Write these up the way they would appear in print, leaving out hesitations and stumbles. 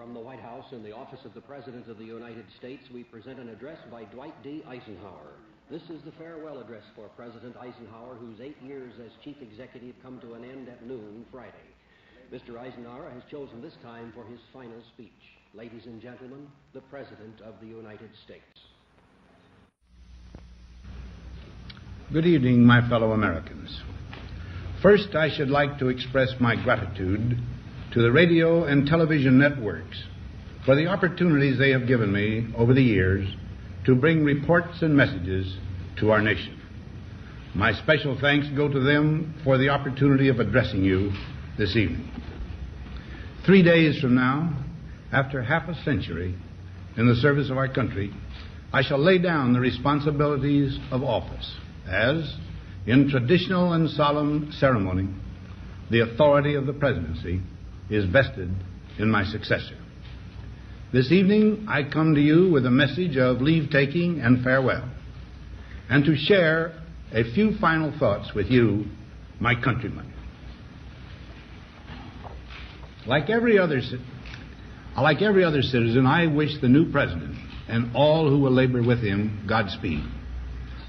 From the White House in the office of the President of the United States, we present an address by Dwight D. Eisenhower. This is the farewell address for President Eisenhower, whose 8 years as chief executive come to an end at noon Friday. Mr. Eisenhower has chosen this time for his final speech. Ladies and gentlemen, the President of the United States. Good evening, my fellow Americans. First, I should like to express my gratitude to the radio and television networks for the opportunities they have given me over the years to bring reports and messages to our nation. My special thanks go to them for the opportunity of addressing you this evening. 3 days from now, after half a century in the service of our country, I shall lay down the responsibilities of office as, in traditional and solemn ceremony, the authority of the presidency is vested in my successor. This evening, I come to you with a message of leave-taking and farewell, and to share a few final thoughts with you, my countrymen. Like every other citizen, I wish the new president and all who will labor with him Godspeed.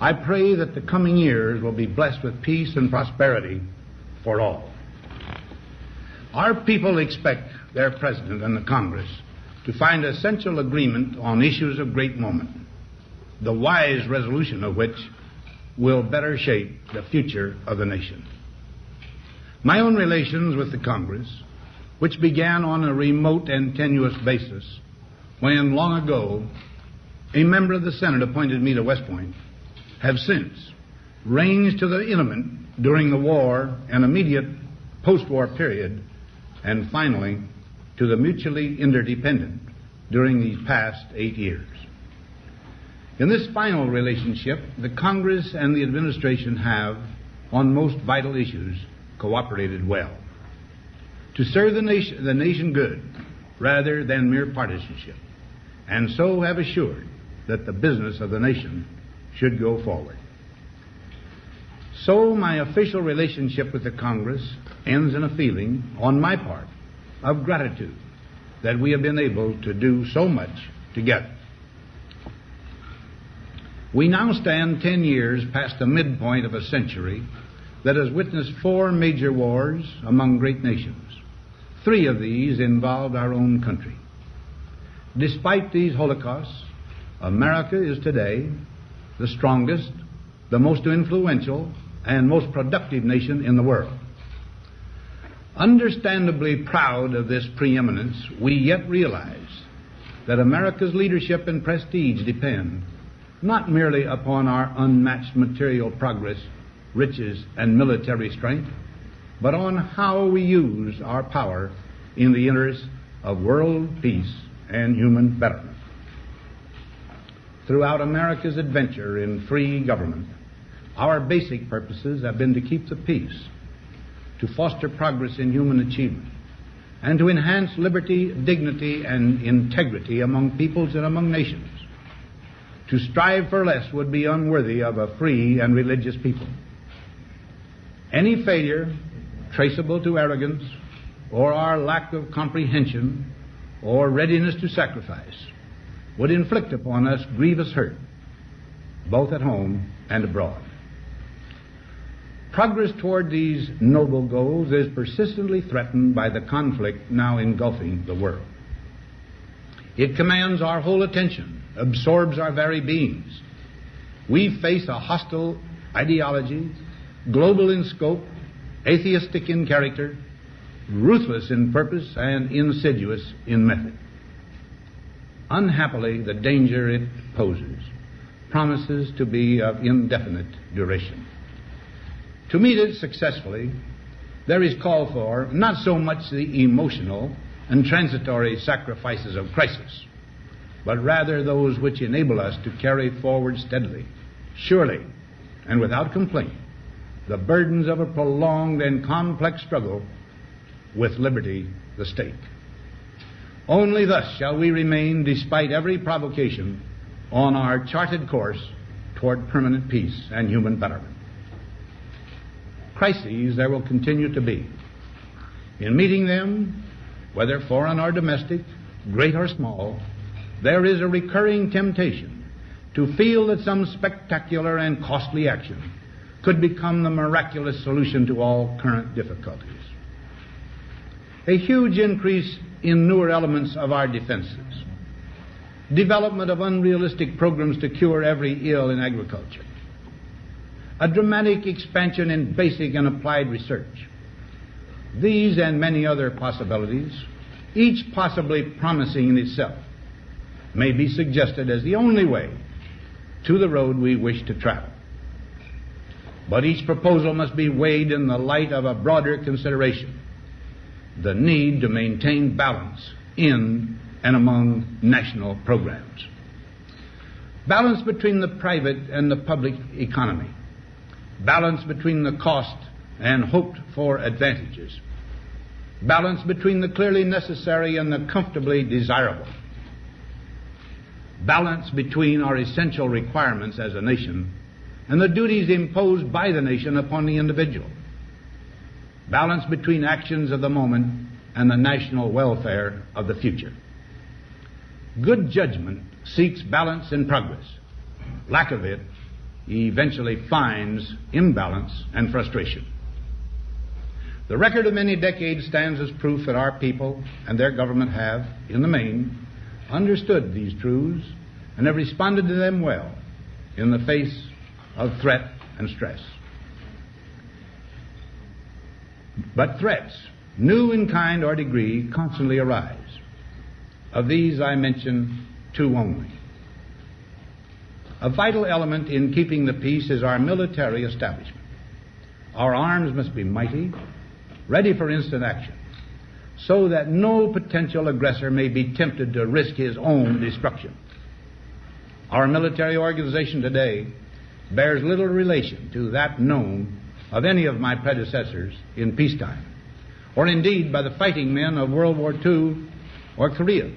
I pray that the coming years will be blessed with peace and prosperity for all. Our people expect their president and the Congress to find essential agreement on issues of great moment, the wise resolution of which will better shape the future of the nation. My own relations with the Congress, which began on a remote and tenuous basis when, long ago, a member of the Senate appointed me to West Point, have since ranged to the intimate during the war and immediate post-war period, and finally to the mutually interdependent during these past 8 years. In this final relationship, the Congress and the administration have, on most vital issues, cooperated well to serve the nation good rather than mere partisanship, and so have assured that the business of the nation should go forward. So my official relationship with the Congress ends in a feeling, on my part, of gratitude that we have been able to do so much together. We now stand 10 years past the midpoint of a century that has witnessed 4 major wars among great nations. 3 of these involved our own country. Despite these holocausts, America is today the strongest, the most influential, and most productive nation in the world. Understandably proud of this preeminence, we yet realize that America's leadership and prestige depend not merely upon our unmatched material progress, riches, and military strength, but on how we use our power in the interest of world peace and human betterment. Throughout America's adventure in free government, our basic purposes have been to keep the peace, to foster progress in human achievement, and to enhance liberty, dignity, and integrity among peoples and among nations. To strive for less would be unworthy of a free and religious people. Any failure traceable to arrogance or our lack of comprehension or readiness to sacrifice would inflict upon us grievous hurt, both at home and abroad. Progress toward these noble goals is persistently threatened by the conflict now engulfing the world. It commands our whole attention, absorbs our very beings. We face a hostile ideology, global in scope, atheistic in character, ruthless in purpose, and insidious in method. Unhappily, the danger it poses promises to be of indefinite duration. To meet it successfully, there is call for not so much the emotional and transitory sacrifices of crisis, but rather those which enable us to carry forward steadily, surely, and without complaint, the burdens of a prolonged and complex struggle with liberty the stake. Only thus shall we remain, despite every provocation, on our charted course toward permanent peace and human betterment. Crises there will continue to be. In meeting them, whether foreign or domestic, great or small, there is a recurring temptation to feel that some spectacular and costly action could become the miraculous solution to all current difficulties. A huge increase in newer elements of our defenses, development of unrealistic programs to cure every ill in agriculture, a dramatic expansion in basic and applied research. These and many other possibilities, each possibly promising in itself, may be suggested as the only way to the road we wish to travel. But each proposal must be weighed in the light of a broader consideration, the need to maintain balance in and among national programs. Balance between the private and the public economy. Balance between the cost and hoped-for advantages. Balance between the clearly necessary and the comfortably desirable. Balance between our essential requirements as a nation and the duties imposed by the nation upon the individual. Balance between actions of the moment and the national welfare of the future. Good judgment seeks balance in progress. Lack of it eventually finds imbalance and frustration. The record of many decades stands as proof that our people and their government have, in the main, understood these truths and have responded to them well in the face of threat and stress. But threats, new in kind or degree, constantly arise. Of these I mention two only. A vital element in keeping the peace is our military establishment. Our arms must be mighty, ready for instant action, so that no potential aggressor may be tempted to risk his own destruction. Our military organization today bears little relation to that known of any of my predecessors in peacetime, or indeed by the fighting men of World War II or Korea.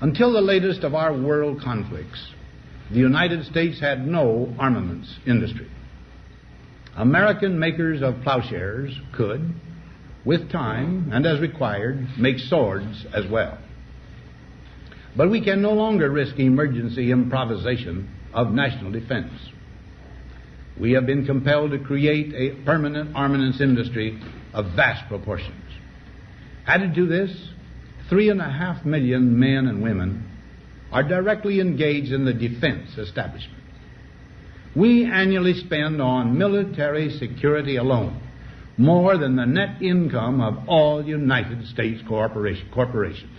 Until the latest of our world conflicts, the United States had no armaments industry. American makers of plowshares could, with time and as required, make swords as well. But we can no longer risk emergency improvisation of national defense. We have been compelled to create a permanent armaments industry of vast proportions. Added to this, 3.5 million men and women are directly engaged in the defense establishment. We annually spend on military security alone more than the net income of all United States corporations.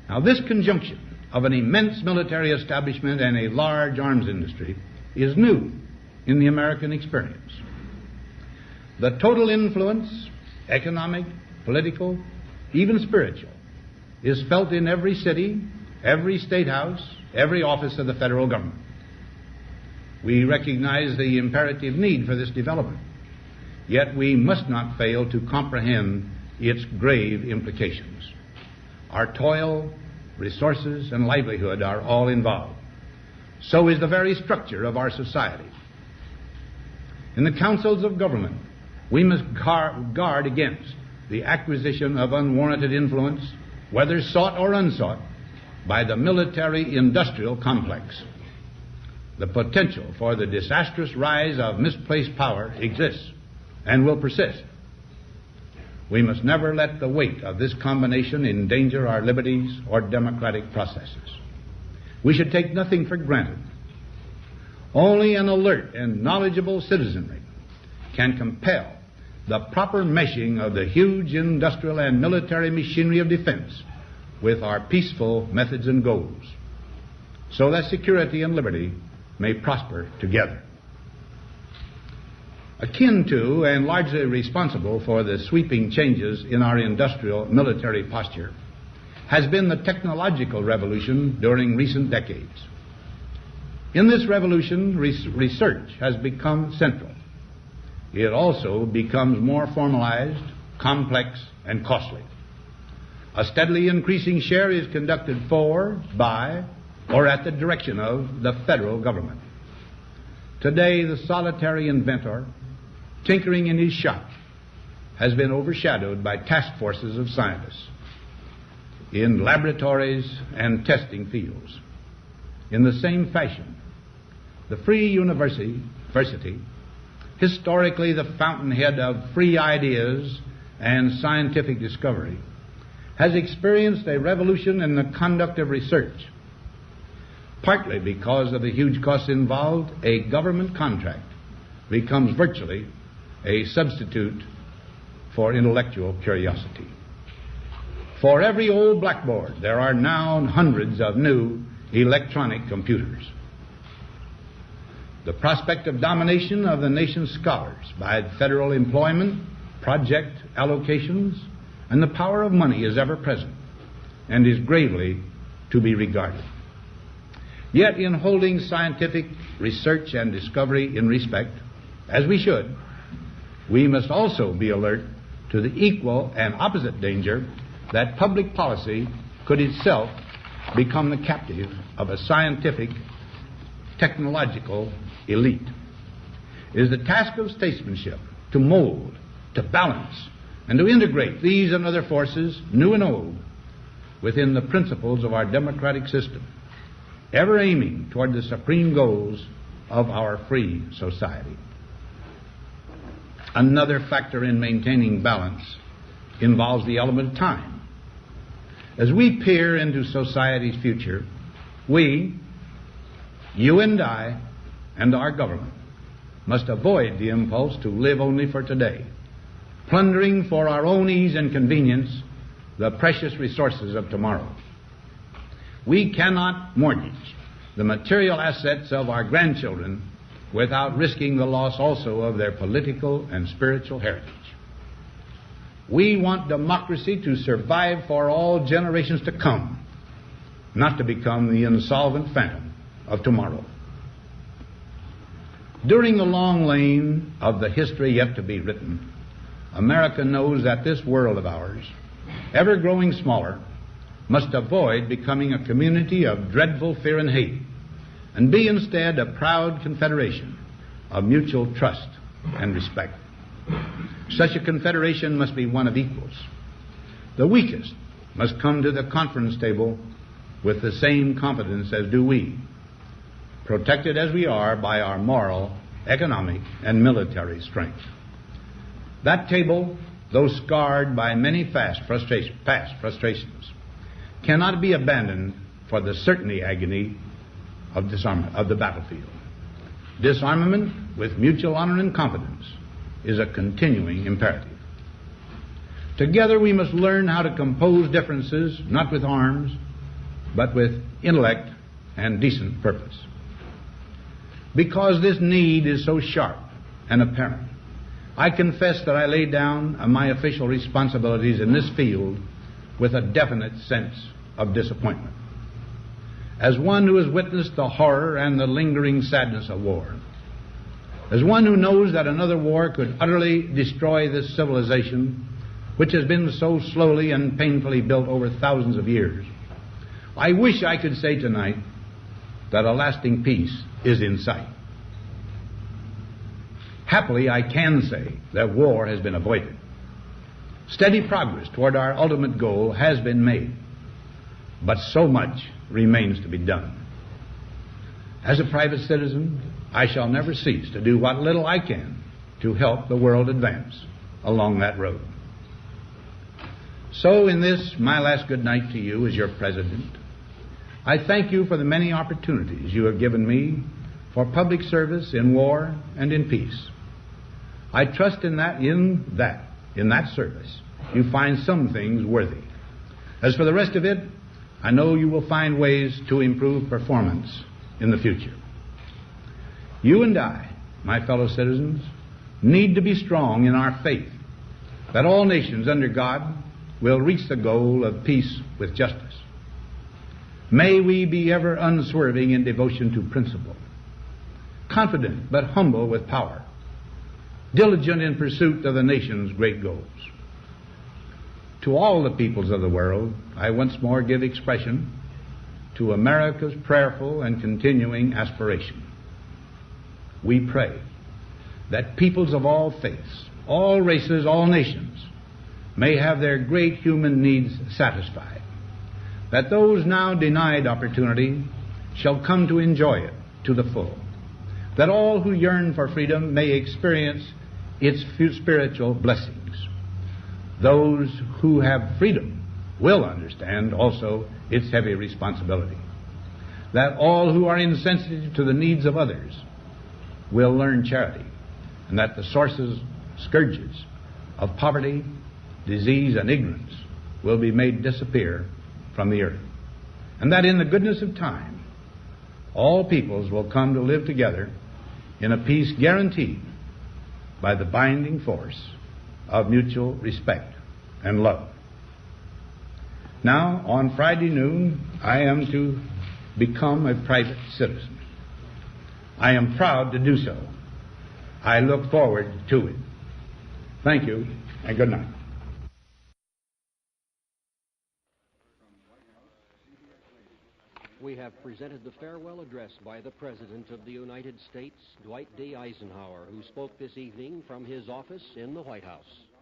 Now, this conjunction of an immense military establishment and a large arms industry is new in the American experience. The total influence, economic, political, even spiritual, is felt in every city, every state house, every office of the federal government. We recognize the imperative need for this development, yet we must not fail to comprehend its grave implications. Our toil, resources, and livelihood are all involved. So is the very structure of our society. In the councils of government, we must guard against the acquisition of unwarranted influence, whether sought or unsought, by the military-industrial complex. The potential for the disastrous rise of misplaced power exists and will persist. We must never let the weight of this combination endanger our liberties or democratic processes. We should take nothing for granted. Only an alert and knowledgeable citizenry can compel the proper meshing of the huge industrial and military machinery of defense with our peaceful methods and goals, so that security and liberty may prosper together. Akin to and largely responsible for the sweeping changes in our industrial military posture has been the technological revolution during recent decades. In this revolution, research has become central. It also becomes more formalized, complex, and costly. A steadily increasing share is conducted for, by, or at the direction of the federal government. Today, the solitary inventor, tinkering in his shop, has been overshadowed by task forces of scientists. in laboratories and testing fields. In the same fashion, the free university, historically the fountainhead of free ideas and scientific discovery, has experienced a revolution in the conduct of research. Partly because of the huge costs involved, a government contract becomes virtually a substitute for intellectual curiosity. For every old blackboard, there are now hundreds of new electronic computers. The prospect of domination of the nation's scholars by federal employment, project allocations, and the power of money is ever present and is gravely to be regarded. Yet in holding scientific research and discovery in respect, as we should, we must also be alert to the equal and opposite danger that public policy could itself become the captive of a scientific, technological elite. It is the task of statesmanship to mold, to balance, and to integrate these and other forces, new and old, within the principles of our democratic system, ever aiming toward the supreme goals of our free society. Another factor in maintaining balance involves the element of time. As we peer into society's future, we, you and I, and our government must avoid the impulse to live only for today, plundering for our own ease and convenience the precious resources of tomorrow. We cannot mortgage the material assets of our grandchildren without risking the loss also of their political and spiritual heritage. We want democracy to survive for all generations to come, not to become the insolvent phantom of tomorrow. During the long lane of the history yet to be written, America knows that this world of ours, ever growing smaller, must avoid becoming a community of dreadful fear and hate, and be instead a proud confederation of mutual trust and respect. Such a confederation must be one of equals. The weakest must come to the conference table with the same confidence as do we, protected as we are by our moral, economic, and military strength. That table, though scarred by many past frustrations, cannot be abandoned for the certainty agony of disarmament, of the battlefield. Disarmament with mutual honor and confidence is a continuing imperative. Together we must learn how to compose differences, not with arms, but with intellect and decent purpose. Because this need is so sharp and apparent, I confess that I lay down my official responsibilities in this field with a definite sense of disappointment. As one who has witnessed the horror and the lingering sadness of war, as one who knows that another war could utterly destroy this civilization which has been so slowly and painfully built over thousands of years, I wish I could say tonight that a lasting peace is in sight. Happily, I can say that war has been avoided. Steady progress toward our ultimate goal has been made, but so much remains to be done. As a private citizen, I shall never cease to do what little I can to help the world advance along that road. So in this, my last good night to you as your president, I thank you for the many opportunities you have given me for public service in war and in peace. I trust in that service, you find some things worthy. As for the rest of it, I know you will find ways to improve performance in the future. You and I, my fellow citizens, need to be strong in our faith that all nations under God will reach the goal of peace with justice. May we be ever unswerving in devotion to principle, confident but humble with power, diligent in pursuit of the nation's great goals. To all the peoples of the world, I once more give expression to America's prayerful and continuing aspiration. We pray that peoples of all faiths, all races, all nations may have their great human needs satisfied that those now denied opportunity shall come to enjoy it to the full, that all who yearn for freedom may experience its spiritual blessings. Those who have freedom will understand also its heavy responsibility, that all who are insensitive to the needs of others will learn charity, and that the scourges of poverty, disease, and ignorance will be made disappear from the earth, and that in the goodness of time all peoples will come to live together in a peace guaranteed by the binding force of mutual respect and love. Now, on Friday noon, I am to become a private citizen. I am proud to do so. I look forward to it. Thank you, and good night. We have presented the farewell address by the President of the United States, Dwight D. Eisenhower, who spoke this evening from his office in the White House.